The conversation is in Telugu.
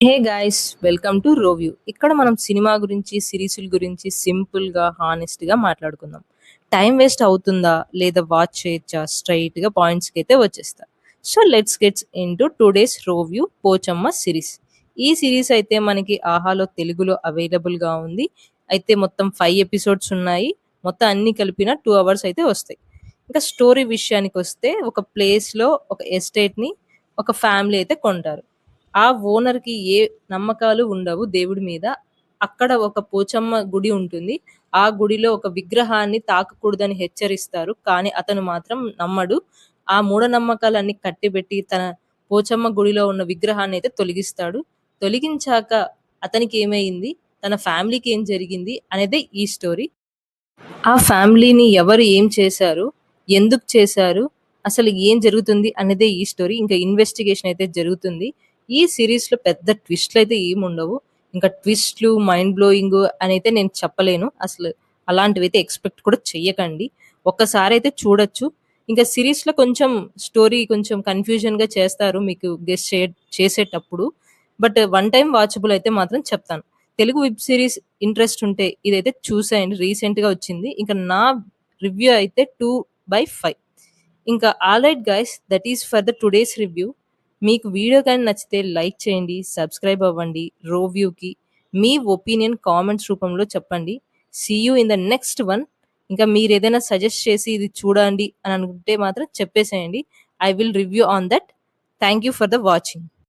Hey guys, welcome to review. ఇక్కడ మనం సినిమా గురించి, సిరీస్ల గురించి సింపుల్గా, హానెస్ట్గా మాట్లాడుకుందాం. టైం వేస్ట్ అవుతుందా లేదా వాచ్ చేయొచ్చా? స్ట్రైట్గా పాయింట్స్కి అయితే వచ్చేస్తా. So let's gets into today's review Pochamma series. ఈ సిరీస్ అయితే మనకి ఆహాలో తెలుగులో అవైలబుల్గా ఉంది. అయితే మొత్తం 5 ఎపిసోడ్స్ ఉన్నాయి. మొత్తం అన్ని కలిపిన 2 hours అయితే వస్తాయి. ఇంకా స్టోరీ విషయానికి వస్తే ఒక ప్లేస్లో ఒక ఎస్టేట్ని ఒక ఫ్యామిలీ అయితే కొంటారు. ఆ ఓనర్‌కి ఏ నమ్మకాలు ఉండవు దేవుడి మీద. అక్కడ ఒక పోచమ్మ గుడి ఉంటుంది. ఆ గుడిలో ఒక విగ్రహాన్ని తాకకూడదని హెచ్చరిస్తారు. కానీ అతను మాత్రం నమ్మడు. ఆ మూఢనమ్మకాలన్నీ కట్టిబెట్టి తన పోచమ్మ గుడిలో ఉన్న విగ్రహాన్నయితే తొలగిస్తాడు. తొలగించాక అతనికేమైంది? తన ఫ్యామిలీకి ఏం జరిగింది? అనేదే ఈ స్టోరీ. ఆ ఫ్యామిలీని ఎవరు ఏం చేశారు? ఎందుకు చేశారు? అసలు ఏం జరుగుతుంది అనేదే ఈ స్టోరీ. ఇంకా ఇన్వెస్టిగేషన్ అయితే జరుగుతుంది. ఈ సీరీస్‌లో పెద్ద ట్విస్ట్‌లయితే ఏముండవు. ఇంకా ట్విస్ట్‌లు, మైండ్ బ్లోయింగ్ అనైతే నేను చెప్పలేను. అసలు అలాంటివైతే ఎక్స్‌పెక్ట్ కూడా చెయ్యకండి. ఒక్కసారైతే చూడొచ్చు. ఇంకా సీరీస్‌లో కొంచెం స్టోరీ కొంచెం కన్‌ఫ్యూజన్‌గా చేస్తారు మీకు గెస్ చేసేటప్పుడు. బట్ వన్ టైమ్ వాచబుల్ అయితే మాత్రం చెప్తాను. తెలుగు వెబ్ సీరీస్ ఇంట్రెస్ట్ ఉంటే ఇదైతే చూసేయండి. రీసెంట్‌గా వచ్చింది. ఇంకా నా రివ్యూ అయితే 2/5. ఇంకా alright guys, that is for the today's review. మీకు వీడియో కానీ నచ్చితే లైక్ చేయండి, సబ్స్క్రైబ్ అవ్వండి. రోవ్యూకి మీ ఒపీనియన్ కామెంట్స్ రూపంలో చెప్పండి. See you in the next one. ఇంకా మీరు ఏదైనా సజెస్ట్ చేసి ఇది చూడండి అని అనుకుంటే మాత్రం చెప్పేసేయండి. I will review on that. Thank you for the watching.